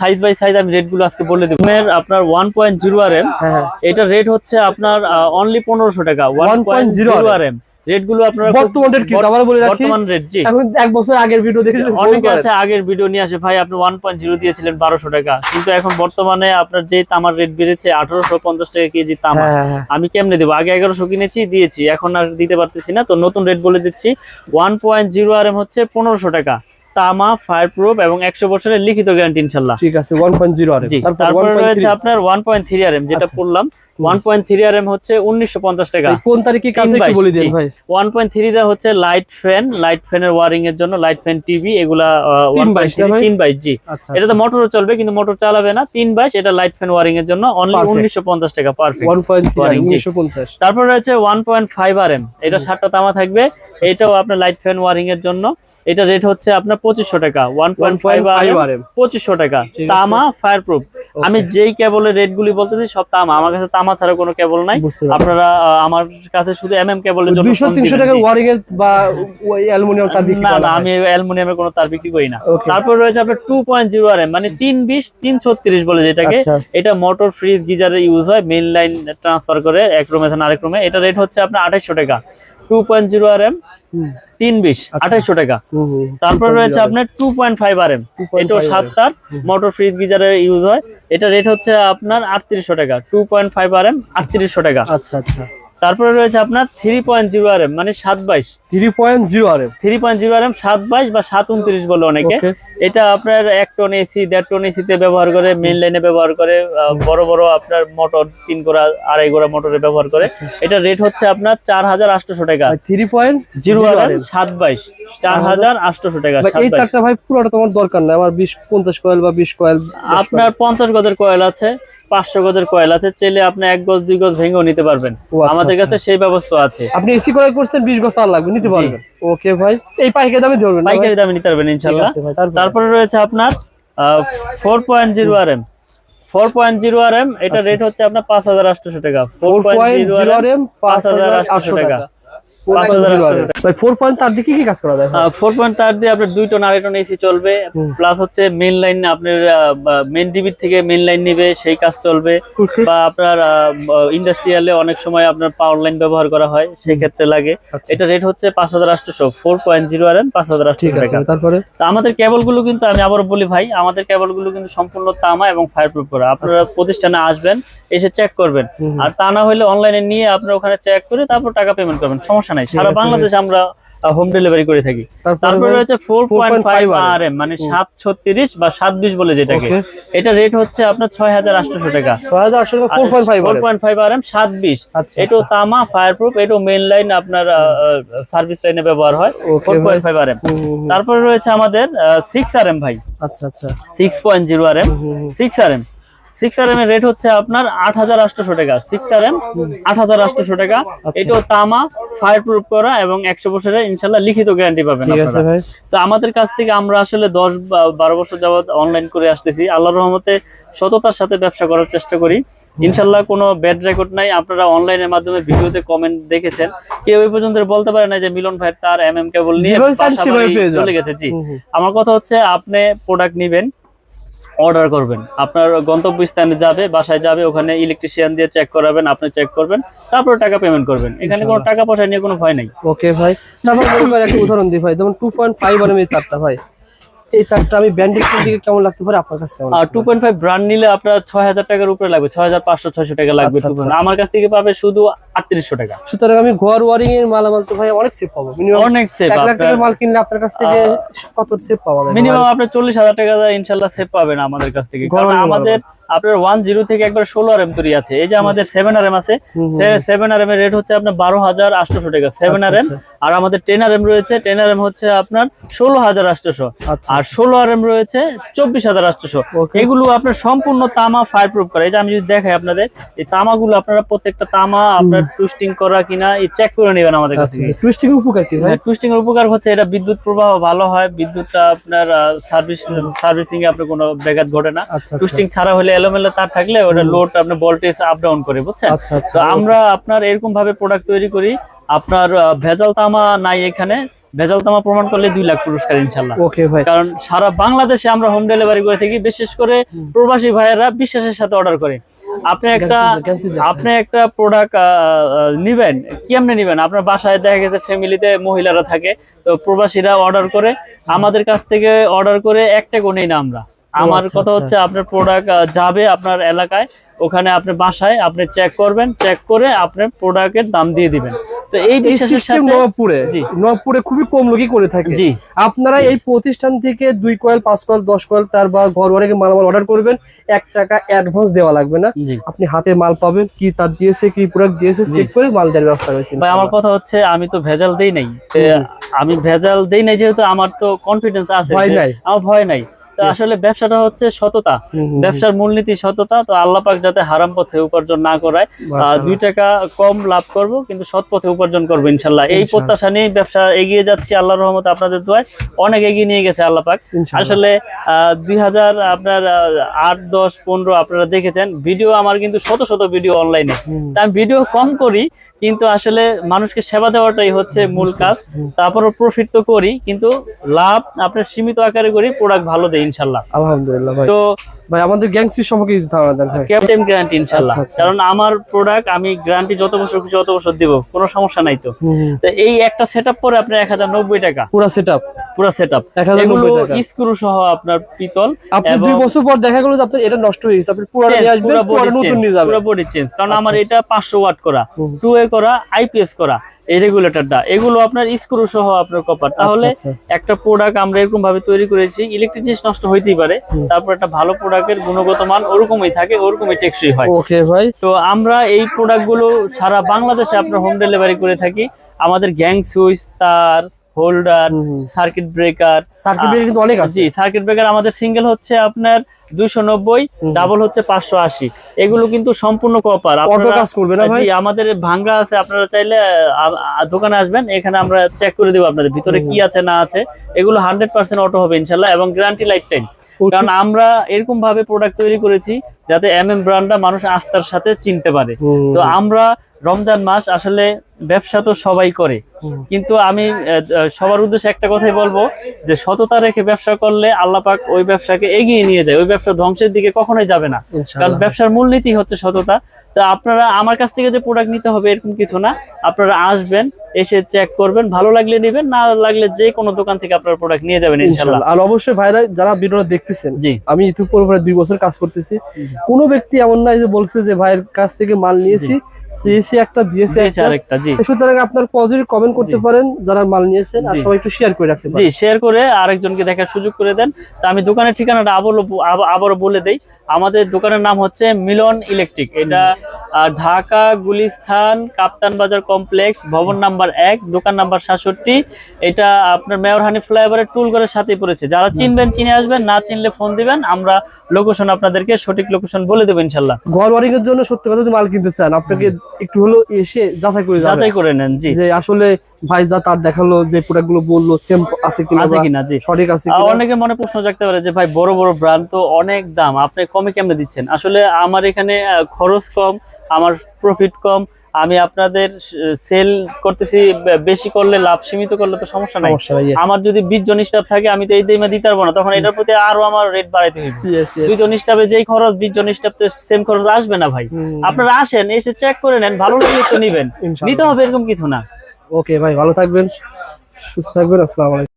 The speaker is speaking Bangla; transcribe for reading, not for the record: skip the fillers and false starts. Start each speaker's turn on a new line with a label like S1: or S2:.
S1: সাইজ বাই সাইজ আমি রেট গুলো আজকে বলে দেব। আপনার 1.0 RM এটা রেট হচ্ছে আপনার অনলি 1500 টাকা। 1.0 RM রেট গুলো আপনারা
S2: বর্তমান রেট কি আবার বলে রাখি,
S1: বর্তমান রেট জি
S2: এখন এক বছর আগের ভিডিও দেখেছেন
S1: অনেকে আছে আগের ভিডিও নিয়ে আসে ভাই আপনি 1.0 দিয়েছিলেন 1200 টাকা, কিন্তু এখন বর্তমানে আপনার যে তামার রেট বেড়েছে 1850 টাকা কেজি তামা। আমি কেমনে দেব? আগে 1100 কিনেছি দিয়েছি, এখন আর দিতে পারতেছি না। তো নতুন রেট বলে দিচ্ছি, 1.0 RM হচ্ছে 1500 টাকা তামা, ফায়ার প্রুফ এবং 100 বছরের লিখিত গ্যারান্টি ইনশাআল্লাহ।
S2: ঠিক আছে 1.0 RM।
S1: তারপরে রয়েছে আপনার 1.3 RM যেটা পড়লাম 1.3 RM হচ্ছে 1950 টাকা।
S2: কোন তারিখে কাজ একটু বলে দেন ভাই।
S1: 1.3 দা হচ্ছে লাইট ফ্যানের ওয়্যারিং এর জন্য, লাইট ফ্যান টিভি এগুলা 322 জি। এটা তো মোটরও চলবে কিন্তু মোটর চালাবে না, 322 এটা লাইট ফ্যান ওয়্যারিং এর জন্য অনলি 1950 টাকা পারফেক্ট 1950। তারপর রয়েছে 1.5 RM এটা 7টা তামা থাকবে, এটাও আপনার লাইট ফ্যান ওয়্যারিং এর জন্য, এটা রেট হচ্ছে আপনার 2500 টাকা। 1.5 RM 2500 টাকা তামা ফায়ার প্রুফ। আমি যেই কেবলের রেট গুলি বলতেছি সব তামা, আমার কাছে তামা ছাড়া কোনো কেবল নাই। আপনারা আমার কাছে শুধু এমএম কেবলের জন্য 200-300 টাকা ওয়্যারিং এর বা ওই অ্যালুমিনিয়াম তার বিক্রি করেন না? আমি অ্যালুমিনিয়ামের কোনো তার বিক্রি করি না। তারপর রয়েছে আপনার 2.0 RM মানে 320-336 বলে যেটাকে, এটা মোটর ফ্রিজ গিজারে ইউজ হয়, মেইন লাইন ট্রান্সফার করে এক রুমে থেকে আরেক রুমে। এটা রেট হচ্ছে আপনার 2800 টাকা। 2.0 RM 320 2800 টাকা। তারপর রয়েছে আপনার 2.5 RM এটাও 7 তার মোটর ফ্রিজ গিজারে ইউজ হয়, এটা রেট হচ্ছে আপনার 3800 টাকা। 2.5 RM 3800 টাকা। আচ্ছা আচ্ছা। তারপরে রয়েছে আপনার 3.0 RM মানে 722 3.0 RM 722 বা 729 বলে অনেকে। এটা আপনার 1 টন এসি 1.5 টন এসি তে ব্যবহার করে, মেইন লাইনে ব্যবহার করে, বড় বড় আপনার মোটর 3 গোড়া 2.5 গোড়া মোটরে ব্যবহার করে। এটা রেট হচ্ছে আপনার 4800 টাকা। 3.0 RM 722 4800 টাকা।
S2: এই তারটা ভাই পুরোটা তোমার দরকার না, আমার 20-50 কয়েল বা 20 কয়েল
S1: আপনার 50 গজের কয়েল আছে, 500 গজের কয়েল আছে, চাইলে আপনি 1 গজ 2 গজ ভেঙেও নিতে পারবেন। আমাদের কাছে সেই ব্যবস্থা আছে।
S2: আপনি এসি কয়েল করছেন 20 গজ তার লাগবে, নিতে পারবেন। ওকে ভাই, এই পাইকারি দামে ধরবেন,
S1: পাইকারি দামে নিতে পারবেন ইনশাআল্লাহ। তারপরে রয়েছে আপনার 4.0 RM 4.0 RM এটা রেট হচ্ছে আপনার 5800 টাকা। 4.0 RM 5800 টাকা।
S2: 4 পয়েন্ট তার দিয়ে কি কাজ করা যায়?
S1: 4 পয়েন্ট তার দিয়ে আপনার 2 টন 2.5 টন এসি চলবে, প্লাস হচ্ছে মেইন লাইন আপনার মেইন ডিবি থেকে মেইন লাইন নিবে সেই কাজ চলবে, বা আপনার ইন্ডাস্ট্রিয়ালে অনেক সময় আপনার পাওয়ার লাইন ব্যবহার করা হয় সেই ক্ষেত্রে লাগে। এটা রেট হচ্ছে 5800 4.0 RM 5800 টাকা। তারপরে আমাদের কেবল গুলো কিন্তু আমি আবার বলি ভাই, আমাদের কেবল গুলো কিন্তু সম্পূর্ণ তামা এবং ফায়ার প্রুফ করা। আপনারা প্রতিষ্ঠানে আসবেন, এসে চেক করবেন, আর তা না হলে অনলাইনে নিয়ে আপনারা ওখানে চেক করে তারপর টাকা পেমেন্ট করবেন, সমস্যা নাই। সারা বাংলাদেশে আমরা হোম ডেলিভারি করে থাকি। তারপরে রয়েছে 4.5 RM মানে 736 বা 720 বলে যেটাকে, এটা রেট হচ্ছে আপনার 6800 টাকা। 4.5 RM 720 এটাও তামা ফায়ার প্রুফ, এটাও মেইন লাইন আপনার সার্ভিস লাইনে ব্যবহার হয়। 4.5 RM। তারপরে রয়েছে আমাদের 6 RM ভাই। আচ্ছা আচ্ছা 6.0 RM 6 RM এর রেট হচ্ছে আপনার 8800 টাকা। 6 RM 8800 টাকা। এটাও তামা ফায়ার প্রুফ করা এবং 100 বছরের ইনশাআল্লাহ লিখিত গ্যারান্টি পাবেন আপনারা। তো আমাদের কাছ থেকে আমরা আসলে 10-12 বছর যাবত অনলাইন করে আসতেছি, আল্লাহর রহমতে সততার সাথে ব্যবসা করার চেষ্টা করি ইনশাআল্লাহ। কোনো ব্যাড রেকর্ড নাই। আপনারা অনলাইনের মাধ্যমে ভিডিওতে কমেন্ট দেখেছেন, কেউ এই পর্যন্ত বলতে পারে না যে মিলন ভাই তার এমএম কেবল নিয়ে চলে গেছে। জি, আমার কথা হচ্ছে আপনি প্রোডাক্ট নেবেন, অর্ডার করবেন, আপনার গন্তব্যস্থানে যাবে, বাসায় যাবে, ওখানে ইলেকট্রিশিয়ান দিয়ে চেক করাবেন, আপনি চেক করবেন, তারপর টাকা পেমেন্ট করবেন। এখানে কোনো টাকা পয়সা নিয়ে কোনো ভয় নাই।
S2: ওকে ভাই, তারপর একটা উদাহরণ দিই ভাই, যেমন 2.5 RM এর তারটা ভাই, এই তারটা আমি ব্র্যান্ডের দিকে কেমন লাগতে পারে আপনার কাছে? কেমন?
S1: 2.5 ব্র্যান্ড নিলে আপনার 6000 টাকার উপরে লাগবে, 6500-600 টাকা লাগবে। আমার কাছ থেকে পাবে শুধু 3800 টাকা।
S2: সুতরাং আমি ঘর ওয়ারিং এর মালামাল তো ভাই অনেক সেফ পাবো। মিনিমাম
S1: অনেক সেফ।
S2: 1 লাখ টাকার মাল কিনলে আপনার কাছ থেকে কত সেফ পাওয়া যাবে?
S1: মিনিমাম আপনি 40000 টাকা ইনশাআল্লাহ সেফ পাবেন আমাদের কাছ থেকে। কারণ আমাদের আপনার 10 থেকে একবার 16 RM তৈরি আছে। এই যে আমাদের 7 RM আছে, 7 RM এর রেট হচ্ছে আপনার 12800 টাকা 7 RM। আর আমাদের 10 RM রয়েছে, 10 RM হচ্ছে আপনার 16800, আর 16 RM রয়েছে 24800। এগুলো আপনার সম্পূর্ণ তামা ফায়ার প্রুফ করা। এই যে আমি যদি দেখাই আপনাদের, এই তামাগুলো আপনারা প্রত্যেকটা তামা আপনার টুইস্টিং করা কিনা এই চেক করে নেবেন আমাদের কাছে।
S2: টুইস্টিং এর উপকার কি ভাই?
S1: টুইস্টিং এর উপকার হচ্ছে এটা বিদ্যুৎ প্রবাহ ভালো হয়, বিদ্যুৎটা আপনার সার্ভিসিং এ আপনার কোনো ব্যাঘাত ঘটে না। টুইস্টিং ছাড়া হলে এলোমেলো তার থাকলে ওটা লোড আপনার ভোল্টেজ আপ ডাউন করে, বুঝছেন? তো আমরা আপনার এরকম ভাবে প্রোডাক্ট তৈরি করি, আপনার ভেজাল তামা নাই এখানে। ভেজাল তামা প্রমাণ করলে 2 লাখ পুরস্কার ইনশাল্লাহ।
S2: ওকে ভাই,
S1: কারণ সারা বাংলাদেশে আমরা হোম ডেলিভারি করে থাকি, বিশেষ করে প্রবাসী ভাইয়েরা বিশ্বাসের সাথে অর্ডার করে। আপনি একটা প্রোডাক্ট নিবেন, কেমনে নিবেন? আপনার বাসায় দেখা গেছে ফ্যামিলিতে মহিলারা থাকে, তো প্রবাসীরা অর্ডার করে আমাদের কাছ থেকে অর্ডার করে একটা নেই না আমরা। আমার কথা হচ্ছে আপনার প্রোডাক্ট যাবে আপনার এলাকায়, ওখানে আপনি বাসায় আপনি চেক করবেন, চেক করে আপনার প্রোডাক্টের দাম দিয়ে দিবেন। তো এই বিশ্বাসের সাথে
S2: নবপুরে খুবই কম লোকই করে থাকে। আপনারা এই প্রতিষ্ঠান থেকে 2 কয়েল 5 কয়েল 10 কয়েল তার বা ঘর অনেক মালামাল অর্ডার করবেন, 1 টাকা অ্যাডভান্স দেওয়া লাগবে না। আপনি হাতে মাল পাবেন, কি তার দিয়েছে কি প্রোডাক্ট দিয়েছে চেক করে মাল দেওয়ার ব্যবস্থা রয়েছে
S1: ভাই। আমার কথা হচ্ছে আমি তো ভেজাল দেই নাই, যেহেতু আমার তো কনফিডেন্স আছে, আমার ভয় নাই। তো আসলে ব্যবসাটা হচ্ছে সততা, ব্যবসার মূলনীতি সততা। তো আল্লাহ পাক যাতে হারাম পথে উপার্জন না করায়, 2 টাকা কম লাভ করব কিন্তু সৎ পথে উপার্জন করবো ইনশাল্লাহ। এই প্রত্যাশা নিয়ে ব্যবসা এগিয়ে যাচ্ছি আল্লাহর রহমতে, আপনাদের দোয়ায় অনেক এগিয়ে নিয়ে গেছে আল্লাহ পাক। আসলে 2008, 10, 15 আপনারা দেখেছেন ভিডিও আমার, কিন্তু শত শত ভিডিও অনলাইনে। আমি ভিডিও কম করি, কিন্তু আসলে মানুষকে সেবা দেওয়াটাই হচ্ছে মূল কাজ। তারপরও প্রফিট তো করি, কিন্তু লাভ আপনার সীমিত আকারে করি, প্রোডাক্ট ভালো দেয় ইনশাল্লাহ।
S2: আলহামদুলিল্লাহ ভাই।
S1: তো
S2: ভাই আমাদের গ্যাংসি সম্পর্কে ধারণা দেন ভাই।
S1: ক্যাপ্টেন গ্যারান্টি ইনশাআল্লাহ, কারণ আমার প্রোডাক্ট আমি গ্যারান্টি যত বছর খুশি তত বছর দিব, কোনো সমস্যা নাই। তো এই একটা সেটআপ পরে আপনার 1090 টাকা পুরো সেটআপ 1090 টাকা স্ক্রু সহ আপনার পিতল।
S2: আপনি 2 বছর পর দেখা গেল যে আপনার এটা নষ্ট হয়ে গেছে, আপনি পুরো নিয়ে আসবেন, পুরো নতুন নিয়ে যাবেন,
S1: পুরো বডি চেঞ্জ। কারণ আমার এটা 500 ওয়াট করা, 2A করা, আইপিএস করা এই রেগুলেটরটা, এগুলো আপনার স্ক্রু সহ আপনার কপার। তাহলে একটা প্রোডাক্ট আমরা এরকম ভাবে তৈরি করেছি, ইলেকট্রিক জিনিস নষ্ট হইতেই পারে, তারপর একটা ভালো প্রোডাক্টের গুণগত মান ওরকমই থাকে, ওরকমই টেকসই হয়।
S2: ওকে ভাই।
S1: তো আমরা এই প্রোডাক্টগুলো সারা বাংলাদেশে আপনার হোম ডেলিভারি করে থাকি। আমাদের গ্যাং সুইচ, তার, হোল্ডার, সার্কিট ব্রেকার
S2: কিন্তু অনেক আছে।
S1: জি, সার্কিট ব্রেকার আমাদের সিঙ্গেল হচ্ছে আপনার 290, ডাবল হচ্ছে 580। এগুলো কিন্তু সম্পূর্ণ কপার,
S2: অটো কাজ করবে না ভাই।
S1: জি, আমাদের ভাঙ্গা আছে, আপনারা চাইলে দোকানে আসবেন, এখানে আমরা চেক করে দেব আপনাদের ভিতরে কি আছে না আছে। এগুলো 100% অটো হবে ইনশাআল্লাহ, এবং গ্যারান্টি লাইফ টাইম। কারণ আমরা এরকম ভাবে প্রোডাক্ট তৈরি করেছি যাতে ব্র্যান্ডটা মানুষ আস্থার সাথে চিনতে পারে। তো আমরা রমজান মাস, আসলে ব্যবসা তো সবাই করে, কিন্তু আমি সবার উদ্দেশ্যে একটা কথাই বলবো যে সততা রেখে ব্যবসা করলে আল্লাহ পাক ওই ব্যবসাকে এগিয়ে নিয়ে যায়, ওই ব্যবসা ধ্বংসের দিকে কখনোই যাবে না। কারণ ব্যবসার মূলনীতি হচ্ছে সততা। তো আপনারা আমার কাছ থেকে যে প্রোডাক্ট নিতে হবে এরকম কিছু না, আপনারা আসবেন, এসে চেক করবেন, ভালো লাগলে নেবেন, না লাগলে যে কোনো দোকান থেকে আপনারা প্রোডাক্ট নিয়ে যাবেন ইনশাআল্লাহ।
S2: আর অবশ্যই ভাইরা যারা ভিডিওটা দেখতেছেন, আমি ইউটিউব পরে 2 বছর কাজ করতেছি, কোনো ব্যক্তি এমন নাই যে বলছে যে ভাইয়ের কাছ থেকে মাল নিয়েছি, সিএসি একটা দিয়েছে আরেকটা। জি, সুতরাং আপনার পজিটিভ কমেন্ট করতে পারেন যারা মাল নিয়েছেন, আর সবাই একটু শেয়ার করে রাখতে পারেন।
S1: জি, শেয়ার করে আরেকজনকে দেখার সুযোগ করে দেন। তো আমি দোকানের ঠিকানাটা আবারও বলে দেই। আমাদের দোকানের নাম হচ্ছে মিলন ইলেকট্রিক, এটা ঢাকা গুলিস্তান কাপ্তান বাজার কমপ্লেক্স, ভবন নাম্বার 1, দোকান নাম্বার 67। এটা আপনার মেয়র হানি ফ্লাইওভারের টুল ঘরের সাথেই পড়েছে। যারা চিনবেন চিনে আসবেন, না চিনলে ফোন দিবেন, আমরা লোকেশন আপনাদেরকে সঠিক লোকেশন বলে দেবো ইনশাআল্লাহ।
S2: ঘর ওয়ারিং এর জন্য সত্যি কথা যদি মাল কিনতে চান, আপনাকে একটু হলো এসে যাচাই করে নেন যে আসলে ভাই যা তার দেখালো, যে প্রোডাক্ট গুলো বললো সেম আছে কিনা, জি সঠিক আছে কিনা।
S1: অনেকে মনে প্রশ্ন জাগতে পারে যে ভাই বড় বড় ব্র্যান্ড তো অনেক দাম, আপনি কমে কেমনে দিচ্ছেন? আসলে আমার এখানে খরচ কম, আমার প্রফিট কম, আমি আপনাদের সেল করতেছি, বেশি করলে লাভ, সীমিত করলে তো সমস্যা নাই। আমার যদি 20 জন স্টাফ থাকে, আমি তো এই দামে দিতে পারবো না, তখন এটার প্রতি আরো আমার রেট বাড়াইতে হবে। 2 জন স্টাফে যেই খরচ, 20 জন স্টাফ তো সেম খরচ আসবে না ভাই। আপনারা আসেন, এসে চেক করে নেন, ভালো লাগলে তো নিবেন, নিতে হবে এরকম কিছু না।
S2: ওকে ভাই, ভালো থাকবেন, সুস্থ থাকবেন, আসসালামু আলাইকুম।